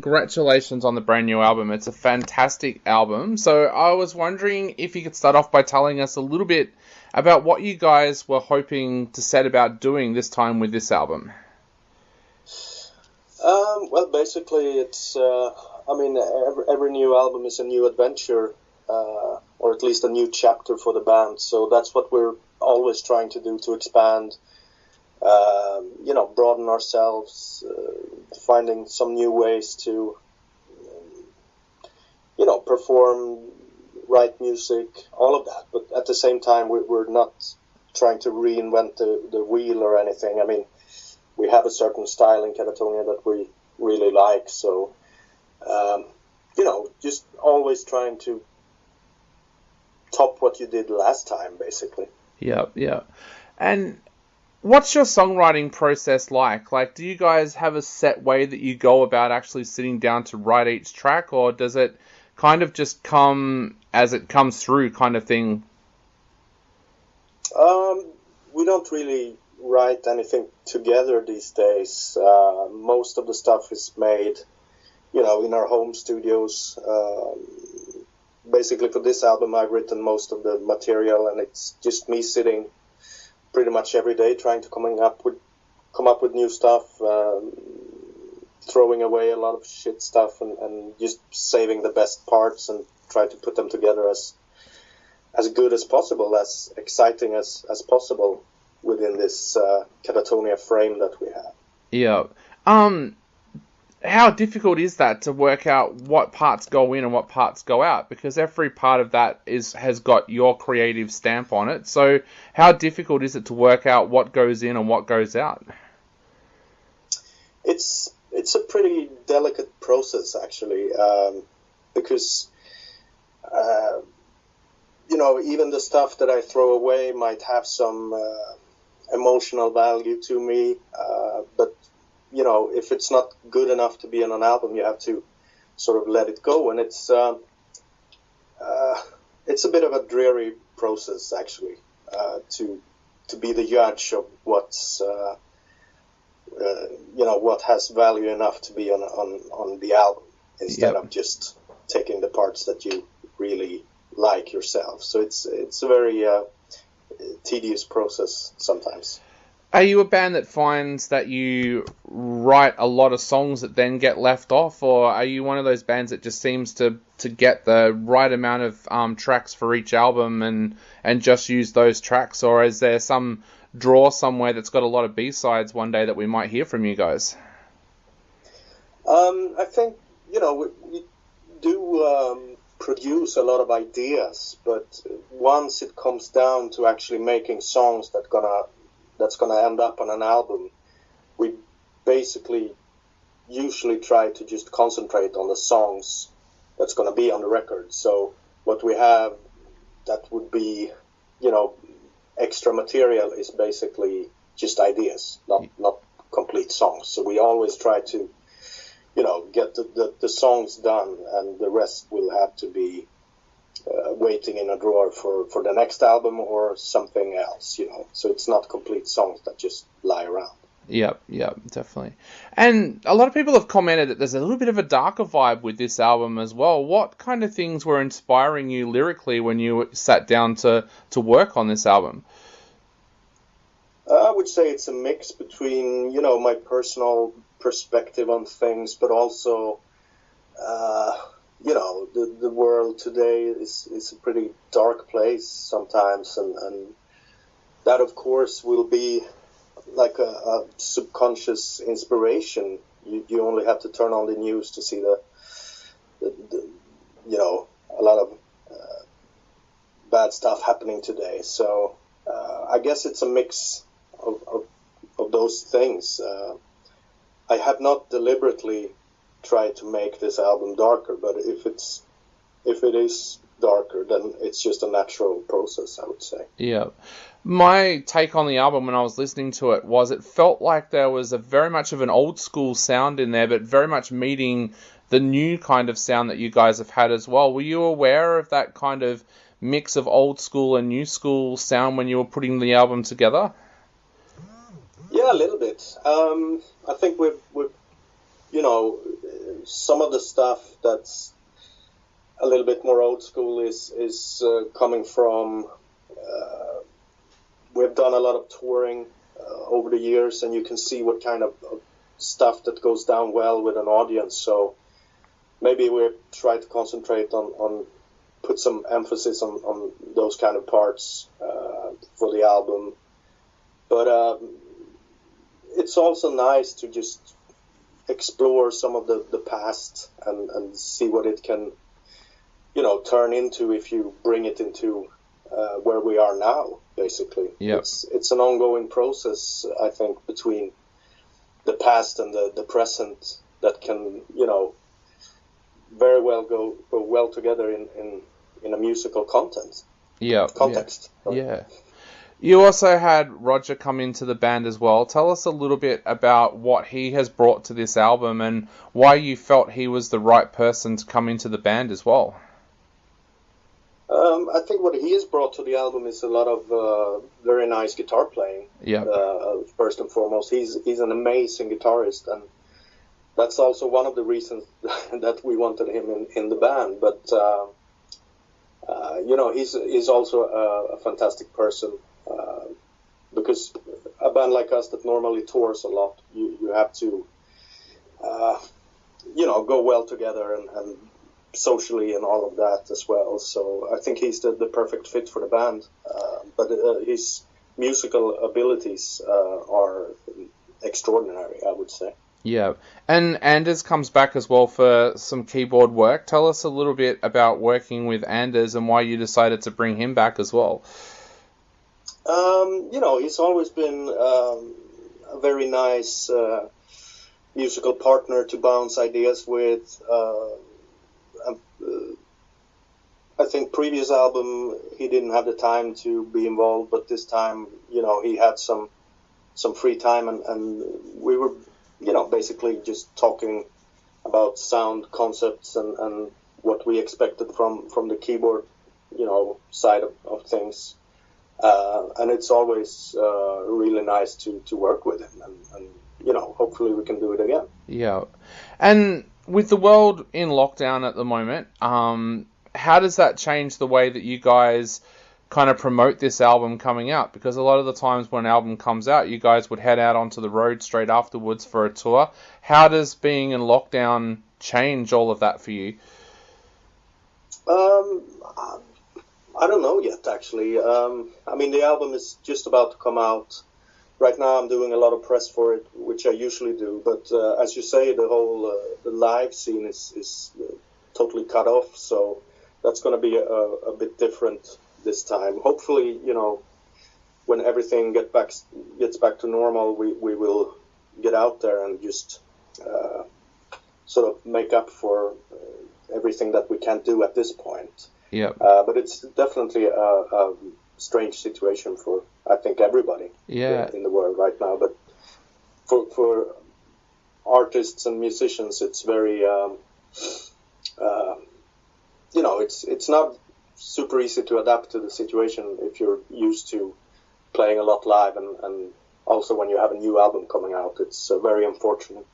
congratulations on the brand new album. It's a fantastic album. So I was wondering if you could start off by telling us a little bit about what you guys were hoping to set about doing this time with this album. Well, basically, it's, every new album is a new adventure, or at least a new chapter for the band. So that's what we're always trying to do, to expand, broaden ourselves, finding some new ways to, perform, write music, all of that. But at the same time, we're not trying to reinvent the wheel or anything. I mean, we have a certain style in Katatonia that we really like. So, just always trying to top what you did last time, basically. Yeah. And what's your songwriting process like? Like, do you guys have a set way that you go about actually sitting down to write each track, or does it kind of just come as it comes through kind of thing? We don't really write anything together these days. Most of the stuff is made, in our home studios. Basically, for this album, I've written most of the material, and it's just me sitting pretty much every day trying to come up with new stuff, throwing away a lot of shit stuff, and just saving the best parts and try to put them together as good as possible, as exciting as possible within this Katatonia frame that we have. Yeah. How difficult is that to work out what parts go in and what parts go out? Because every part of that has got your creative stamp on it. So how difficult is it to work out what goes in and what goes out? It's a pretty delicate process, actually, because even the stuff that I throw away might have some emotional value to me, but if it's not good enough to be on an album, you have to sort of let it go, and it's a bit of a dreary process, actually, to be the judge of what's what has value enough to be on the album, instead of just taking the parts that you really like yourself. So it's a very tedious process sometimes. Are you a band that finds that you write a lot of songs that then get left off, or are you one of those bands that just seems to get the right amount of tracks for each album and just use those tracks, or is there some draw somewhere that's got a lot of B-sides one day that we might hear from you guys? I think, we do produce a lot of ideas, but once it comes down to actually making songs that's gonna end up on an album, we basically usually try to just concentrate on the songs that's gonna be on the record. So what we have that would be, extra material is basically just ideas, not complete songs. So we always try to, get the songs done, and the rest will have to be waiting in a drawer for the next album or something else, So it's not complete songs that just lie around. Yep, definitely. And a lot of people have commented that there's a little bit of a darker vibe with this album as well. What kind of things were inspiring you lyrically when you sat down to work on this album? I would say it's a mix between, my personal perspective on things, but also, the world today is a pretty dark place sometimes, and that, of course, will be like a subconscious inspiration. You only have to turn on the news to see the a lot of bad stuff happening today. So I guess it's a mix of those things. I have not deliberately tried to make this album darker, but if it is darker, then it's just a natural process, I would say. Yeah. My take on the album when I was listening to it was it felt like there was a very much of an old school sound in there, but very much meeting the new kind of sound that you guys have had as well. Were you aware of that kind of mix of old school and new school sound when you were putting the album together? Yeah, a little bit. I think we've some of the stuff that's a little bit more old school is coming from. We've done a lot of touring over the years, and you can see what kind of stuff that goes down well with an audience. So maybe we try to concentrate on put some emphasis on those kind of parts for the album. But it's also nice to just explore some of the past and see what it can, turn into if you bring it into where we are now, basically. Yep. It's an ongoing process, I think, between the past and the present that can, very well go well together in a musical context. Yeah. You also had Roger come into the band as well. Tell us a little bit about what he has brought to this album and why you felt he was the right person to come into the band as well. I think what he has brought to the album is a lot of very nice guitar playing. Yeah. First and foremost, he's an amazing guitarist, and that's also one of the reasons that we wanted him in the band. But he's also a fantastic person, because a band like us that normally tours a lot, you have to go well together and socially and all of that as well. So I think he's the perfect fit for the band. But his musical abilities are extraordinary, I would say. Yeah, and Anders comes back as well for some keyboard work. Tell us a little bit about working with Anders and why you decided to bring him back as well. He's always been a very nice musical partner to bounce ideas with. I think previous album he didn't have the time to be involved, but this time, he had some free time, and we were, basically just talking about sound concepts and what we expected from the keyboard, side of things. And it's always really nice to work with him, and hopefully we can do it again. Yeah. And with the world in lockdown at the moment, how does that change the way that you guys kind of promote this album coming out? Because a lot of the times when an album comes out, you guys would head out onto the road straight afterwards for a tour. How does being in lockdown change all of that for you? I don't know yet, actually. The album is just about to come out. Right now I'm doing a lot of press for it, which I usually do. But as you say, the whole the live scene is totally cut off. So that's going to be a bit different this time. Hopefully, when everything gets back to normal, we will get out there and just sort of make up for everything that we can't do at this point. Yeah. But it's definitely a strange situation for, I think, everybody in the world right now. But for artists and musicians, it's very, it's not super easy to adapt to the situation if you're used to playing a lot live, and also when you have a new album coming out, it's very unfortunate.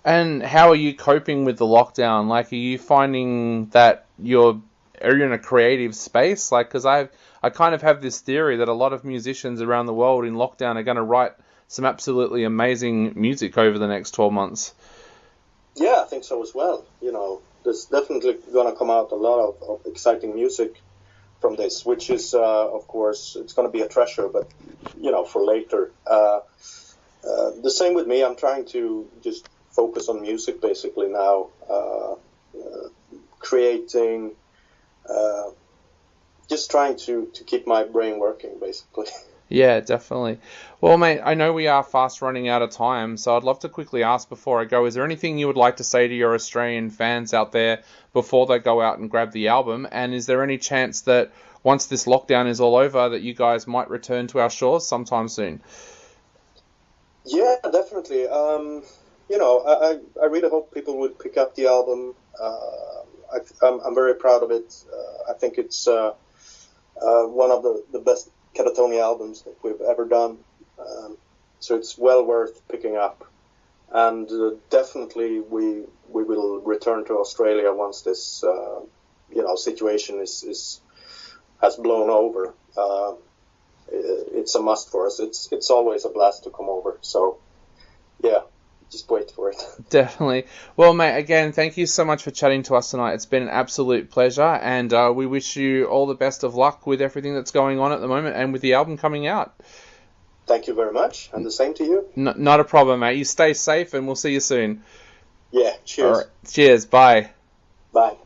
And how are you coping with the lockdown? Like, are you finding that you're in a creative space? Like, because I kind of have this theory that a lot of musicians around the world in lockdown are going to write some absolutely amazing music over the next 12 months. Yeah, I think so as well. There's definitely going to come out a lot of exciting music from this, which is, of course, it's going to be a treasure, but, for later. The same with me. I'm trying to just focus on music basically now, creating, just trying to keep my brain working basically. Yeah, definitely. Well, mate, I know we are fast running out of time, so I'd love to quickly ask before I go, is there anything you would like to say to your Australian fans out there before they go out and grab the album? And is there any chance that once this lockdown is all over that you guys might return to our shores sometime soon? Yeah, definitely. I really hope people would pick up the album. I'm very proud of it. I think it's one of the best KATATONIA albums that we've ever done. So it's well worth picking up. and definitely we will return to Australia once this situation has blown over. It's a must for us. It's always a blast to come over. So yeah, just wait for it. Definitely. Well, mate, again, thank you so much for chatting to us tonight. It's been an absolute pleasure, and we wish you all the best of luck with everything that's going on at the moment and with the album coming out. Thank you very much, and the same to you. Not a problem, mate. You stay safe, and we'll see you soon. Yeah, cheers. All right. Cheers, bye. Bye.